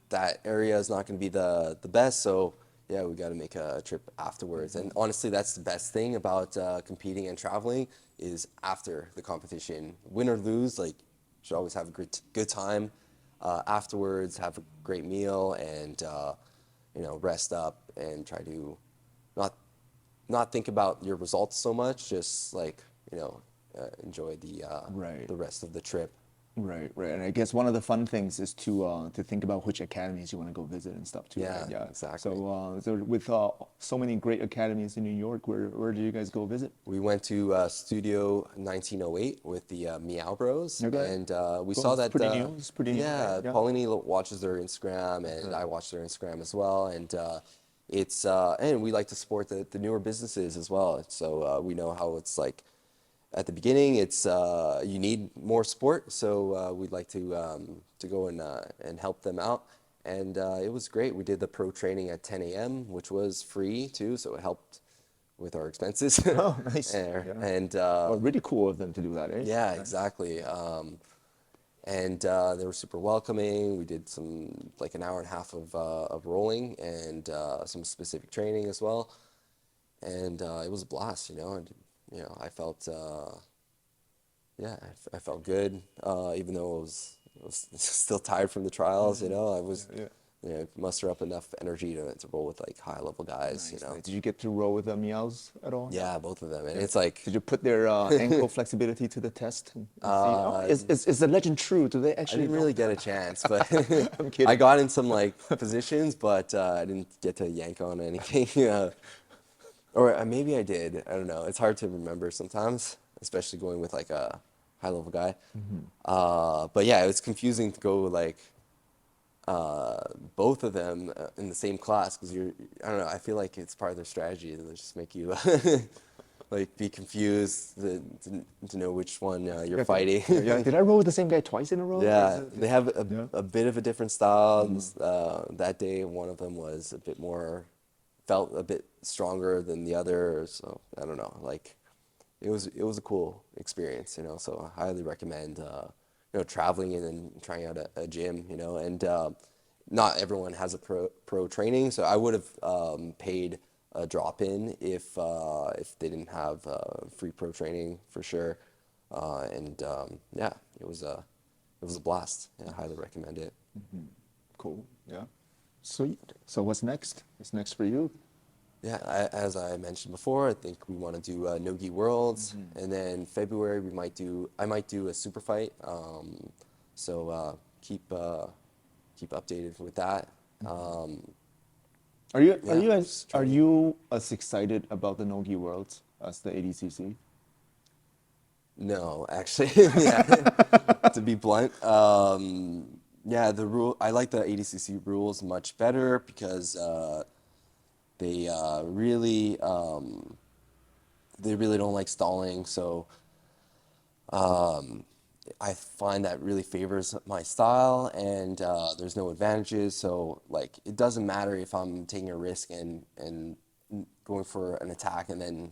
that area is not going to be the best, so yeah, we got to make a trip afterwards. And honestly, that's the best thing about competing and traveling is after the competition, win or lose, like you should always have a good time afterwards, have a great meal, and you know, rest up and try to not think about your results so much, just like, you know, enjoy Right. the rest of the trip. Right, right. And I guess one of the fun things is to think about which academies you want to go visit and stuff too. Yeah, right? Yeah, exactly. So with so many great academies in New York, where do you guys go visit? We went to Studio 1908 with the Meow Bros, Okay. and we Cool. saw It's that. pretty new. It's pretty new, Yeah, right? Yeah. Pauline watches their Instagram, and I watch their Instagram as well, and it's and we like to support the newer businesses as well. So we know how it's like. At the beginning, it's you need more support, so we'd like to go and help them out. And it was great. We did the pro training at 10 a.m., which was free too, so it helped with our expenses. Oh, nice. And, Yeah. and Oh, really cool of them to do that, eh? yeah, exactly. And they were super welcoming. We did like an hour and a half of rolling and some specific training as well. And it was a blast, you know. And, you know, I felt, yeah, I felt good, even though I was still tired from the trials, you know. I was, Yeah. you know, muster up enough energy to roll with like high level guys, you know. Did you get to roll with the meows at all? Yeah, both of them. And it's like, Did you put their ankle flexibility to the test and see? Oh, is the legend true? Do they I actually? didn't really get a chance, but I'm kidding. I got in some like positions, but I didn't get to yank on anything. Or maybe I did. I don't know. It's hard to remember sometimes, especially going with like a high level guy. But yeah, it was confusing to go like both of them in the same class because I don't know. I feel like it's part of their strategy to just make you like be confused to know which one you're fighting. Yeah. Did I roll with the same guy twice in a row? Yeah, they have Yeah. a bit of a different style. That day, one of them was a bit more, felt a bit stronger than the other. So I don't know. Like, it was a cool experience, you know. So I highly recommend, you know, traveling in and trying out a gym, you know. And not everyone has a pro training, so I would have paid a drop in if they didn't have free pro training for sure. Yeah, it was a blast. Yeah, I highly recommend it. Cool. Yeah. Sweet. So what's next? What's next for you? Yeah, as I mentioned before, I think we want to do Nogi Worlds, and then February I might do a super fight. So keep updated with that. Are you just are trying- you as excited about the Nogi Worlds as the ADCC? No, actually, yeah. To be blunt, yeah, I like the ADCC rules much better because they really don't like stalling. So I find that really favors my style, and there's no advantages. So like, it doesn't matter if I'm taking a risk and going for an attack and then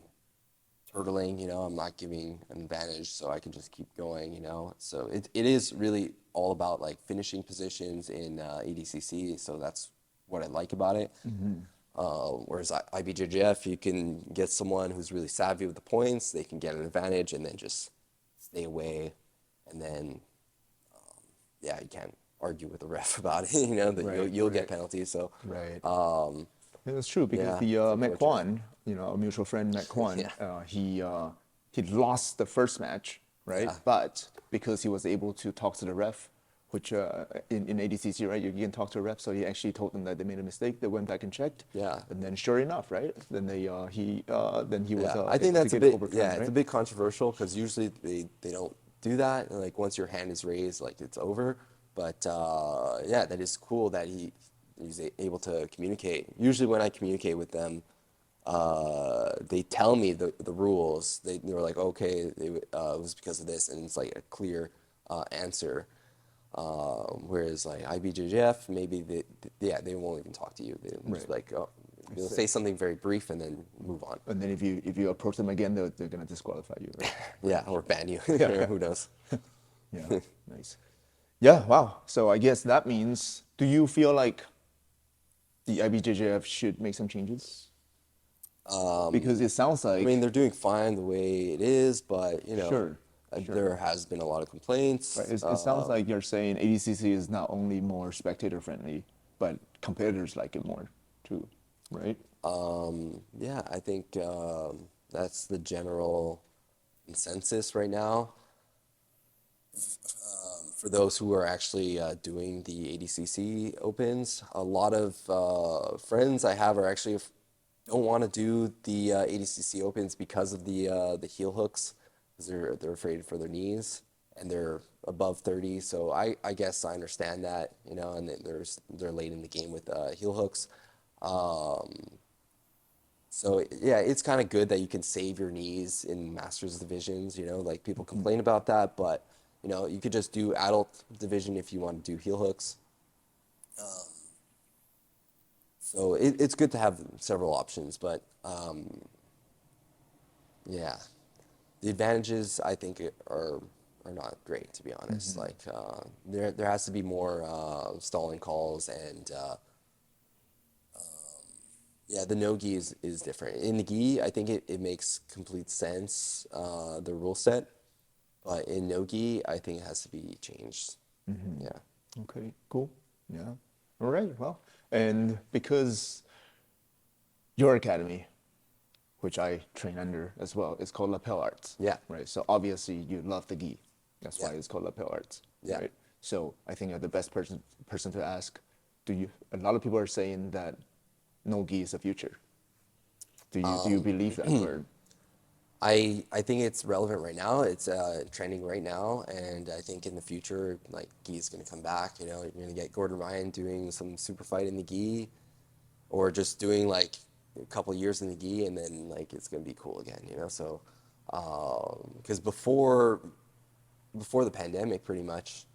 turtling, you know, I'm not giving an advantage, so I can just keep going, you know. So it is really all about like finishing positions in ADCC. So that's what I like about it. Whereas IBJJF, you can get someone who's really savvy with the points, they can get an advantage and then just stay away. And then, yeah, you can't argue with the ref about it, you know, that Right, you'll get right. penalties. So, Right. Yeah, that's true because yeah, the it's Matt unfortunate. Kwan, you know, a mutual friend, Matt Kwan, Yeah. he lost the first match, right? Yeah. But because he was able to talk to the ref, which in ADCC, right, you can talk to a ref, so he actually told them that they made a mistake. They went back and checked. Yeah. And then sure enough, right? Then he was Yeah, I think able that's to a get bit, overturned, yeah, right? it's a bit controversial because usually they don't do that. And like once your hand is raised, like it's over. But yeah, that is cool that he's able to communicate. Usually when I communicate with them, they tell me the rules. They were like, okay, it was because of this, and it's like a clear answer. Whereas like IBJJF, maybe they won't even talk to you. They'll just be like, oh, they'll say something very brief and then move on. And then if you approach them again, they're gonna disqualify you, right? Yeah, or ban you. Yeah. Who knows? Yeah, nice. Yeah, wow. So I guess that means, do you feel like the IBJJF should make some changes? Because it sounds I like, mean, they're doing fine the way it is, but you know, Sure, there has been a lot of complaints. right, it sounds like you're saying ADCC is not only more spectator friendly, but competitors like it more too, right? Yeah, I think that's the general consensus right now. For those who are actually doing the ADCC Opens, a lot of friends I have are actually don't want to do the ADCC Opens because of the heel hooks, because they're afraid for their knees, and they're above 30. So I guess I understand that, you know, and they're late in the game with heel hooks. So yeah, it's kind of good that you can save your knees in masters divisions, you know, like people complain about that, but you know, you could just do adult division if you want to do heel hooks. So it's good to have several options, but yeah, the advantages I think are not great, to be honest. Like there has to be more stalling calls, and yeah, the no gi is different. In the gi, I think it makes complete sense, the rule set, but in no gi, I think it has to be changed. Yeah. Okay, cool. Yeah. All right, well, and because your academy, which I train under as well, is called Lapel Arts. Yeah. Right. So obviously you love the gi. That's why Yeah. it's called Lapel Arts. Yeah. Right. So I think you're the best person to ask. A lot of people are saying that no gi is the future. Do you believe that, or? I think it's relevant right now. It's trending right now, and I think in the future, like gi is going to come back. You know, you're going to get Gordon Ryan doing some super fight in the gi, or just doing like a couple years in the gi, and then like it's going to be cool again. You know, so because before the pandemic, pretty much,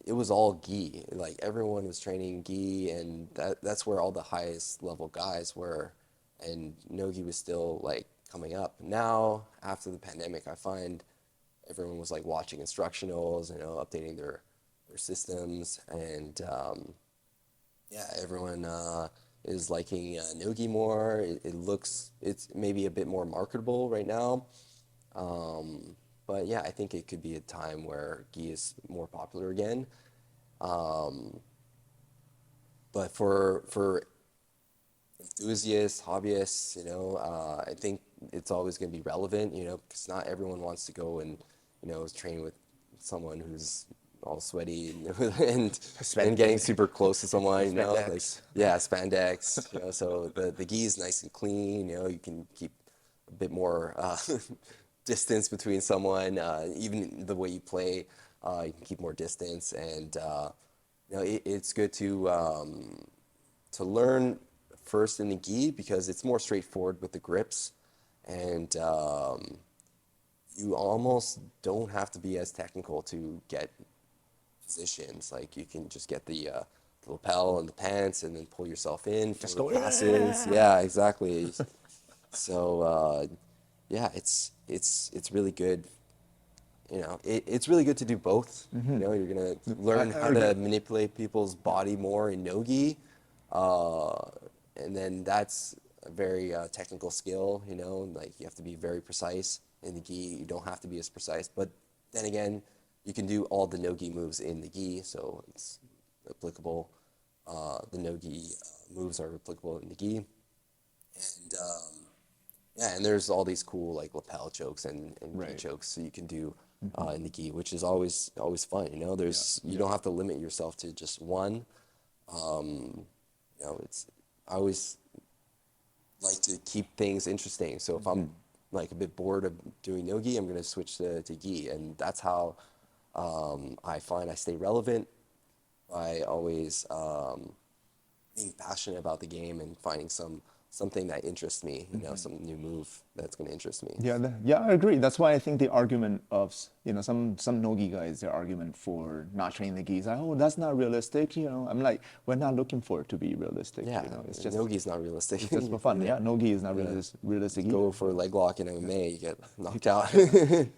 it was all gi. Like everyone was training gi, and that's where all the highest level guys were, and no gi was still like coming up. Now, after the pandemic, I find everyone was like watching instructionals, you know, updating their systems, and yeah, everyone is liking no-gi more. It's maybe a bit more marketable right now. But yeah, I think it could be a time where gi is more popular again. But for enthusiasts, hobbyists, you know, I think it's always going to be relevant, you know, because not everyone wants to go and, you know, train with someone who's all sweaty and getting super close to someone, you know, like, Spandex. yeah, spandex, you know, so the gi is nice and clean, you know, you can keep a bit more distance between someone, even the way you play, you can keep more distance, and you know, it's good to learn first in the gi because it's more straightforward with the grips, and you almost don't have to be as technical to get positions. Like you can just get the lapel and the pants and then pull yourself in for the passes. Yeah, exactly. So yeah, it's really good. You know, it's really good to do both. You know, you're gonna learn I how to manipulate people's body more in no-gi, and then that's a very technical skill, you know, like you have to be very precise. In the gi, you don't have to be as precise, but then again, you can do all the no-gi moves in the gi, so it's applicable. The no-gi moves are applicable in the gi, and yeah, and there's all these cool like lapel chokes and gi chokes, so you can do in the gi, which is always fun. You know, there's you don't have to limit yourself to just one. You know, I always like to keep things interesting. So if I'm like a bit bored of doing no-gi, I'm gonna switch to gi, and that's how I find I stay relevant by always being passionate about the game and finding something that interests me, you know, some new move that's going to interest me. Yeah, I agree. That's why I think the argument of, you know, some no-gi guys, their argument for not training the gi is like, oh, that's not realistic. You know, I'm like, we're not looking for it to be realistic. Yeah, you know, it's just no-gi is not realistic. It's just for fun. Yeah, no-gi is not realistic. Go for a leg lock in MMA, you get knocked out.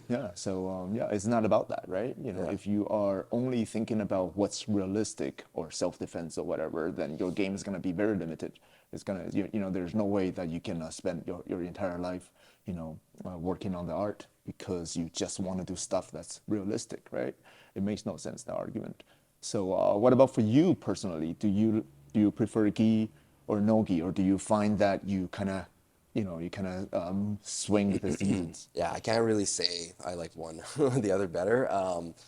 Yeah, so yeah, it's not about that, right? You know, if you are only thinking about what's realistic or self-defense or whatever, then your game is going to be very limited. It's gonna, you know, there's no way that you can spend your entire life, you know, working on the art because you just want to do stuff that's realistic, right? It makes no sense, the argument. So what about for you personally? Do you prefer gi or no gi, or do you find that you kind of, you know, swing with the seasons? Yeah, I can't really say I like one or the other better.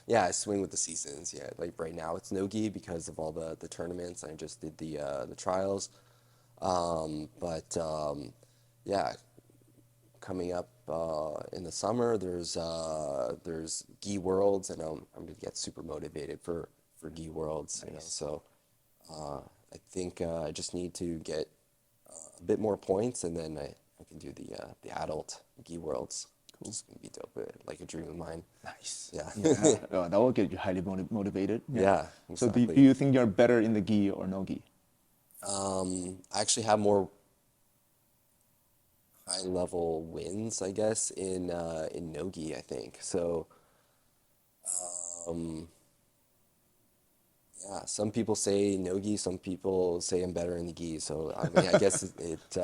Yeah, I swing with the seasons. Yeah, like right now it's no gi because of all the tournaments. I just did the trials. Yeah, coming up in the summer, there's gi worlds, and I'm gonna get super motivated for gi worlds. Nice. You know, so I think I just need to get a bit more points, and then I can do the adult gi worlds. Cool. It's gonna be dope, like a dream of mine. Nice. Yeah. That will get you highly motivated. Yeah. Exactly. So do you think you're better in the gi or no gi? I actually have more high level wins, I guess, in no-gi, I think. So, yeah, some people say no-gi, some people say I'm better in the gi. So, I mean, I guess it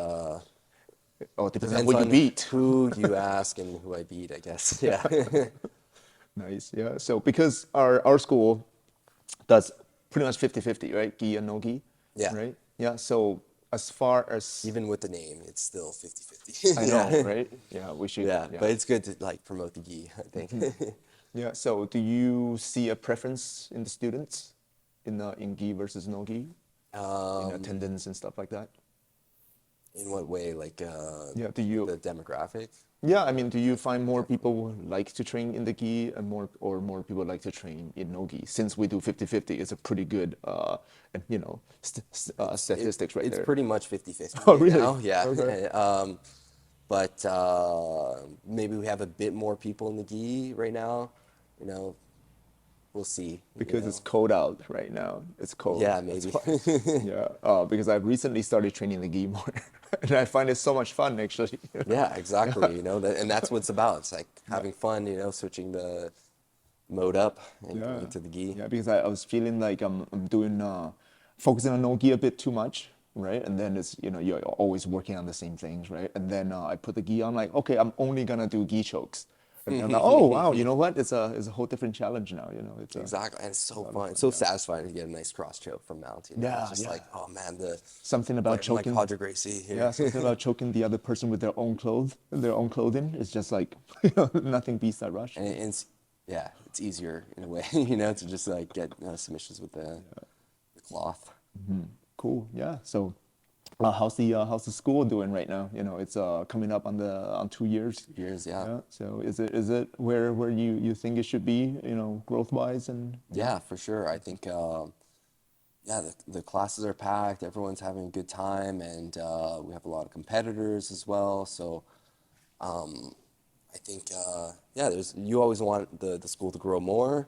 Depends on who you beat. Who you ask and who I beat, I guess. Yeah. Nice. Yeah. So, because our school does pretty much 50-50, right? Gi and no gi. Yeah. Right? Yeah. So, as far as even with the name, it's still 50-50. I know, right? Yeah, we should. Yeah, but it's good to like promote the gi, I think. Yeah. So, do you see a preference in the students in gi versus no gi, in attendance and stuff like that? In what way? Like yeah, do you the demographic? Yeah, I mean, do you find more people like to train in the gi and more people like to train in no gi? Since we do 50-50, it's a pretty good, you know, statistics right there. It's pretty much 50-50. Oh, really? Now. Yeah. Okay. But maybe we have a bit more people in the gi right now. You know, we'll see. Because it's cold out right now. It's cold. Yeah, maybe. Yeah. Because I've recently started training the gi more, and I find it so much fun actually. Yeah, exactly. You know, and that's what it's about. It's like having fun. You know, switching the mode up and into the gi. Yeah, because I was feeling like I'm doing focusing on no gi a bit too much, right? And then it's, you know, you're always working on the same things, right? And then I put the gi on, like, okay, I'm only gonna do gi chokes. And I'm like, oh wow, you know what? It's a whole different challenge now. You know, it's exactly, and it's so fun. It's so satisfying to get a nice cross choke from mount. You know? Yeah, it's just like, oh man, something about choking. Like Padre Gracie here. Yeah, something about choking the other person with their own clothing. It's just like, you know, nothing beats that rush. And it's easier in a way, you know, to just like get submissions with the cloth. Mm-hmm. Cool. Yeah. So. How's the school doing right now? You know, it's coming up on 2 years. Years, yeah. So is it where you think it should be? You know, growth wise and. Yeah, for sure. I think the classes are packed. Everyone's having a good time, and we have a lot of competitors as well. So, I think you always want the school to grow more,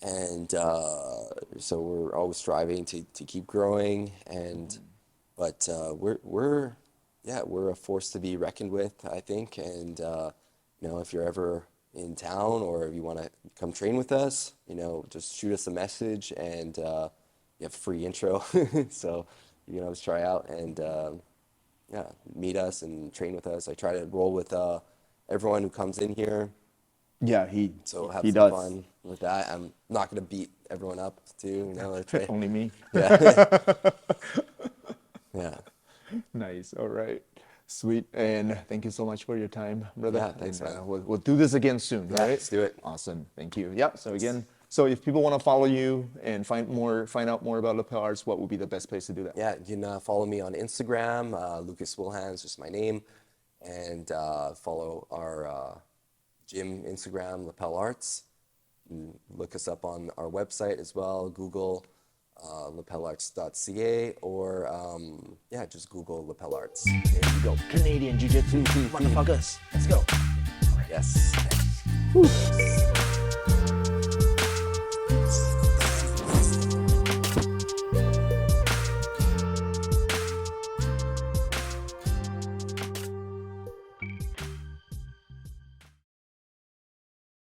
and so we're always striving to keep growing and. But we're a force to be reckoned with, I think. And you know, if you're ever in town or if you want to come train with us, you know, just shoot us a message, and you have a free intro. So you know, just try out and yeah, meet us and train with us. I try to roll with everyone who comes in here. Yeah, he So have he some does. fun with that. I'm not gonna beat everyone up too, you know. I try- Only me. yeah, yeah, Nice. All right. Sweet. And thank you so much for your time, brother. Yeah, thanks, And, man. we'll do this again soon, Yeah, right? let's do it. Awesome. Thank you. Yeah. So again, so if people want to follow you and find out more about Lapel Arts, what would be the best place to do that? yeah. You can follow me on Instagram. Lucas Wilhan is just my name, and follow our gym Instagram, Lapel Arts. And look us up on our website as well. Google lapelarts.ca or yeah, just Google Lapel Arts. There you go. Canadian Jiu-Jitsu, motherfuckers. Let's go. Yes. Woo.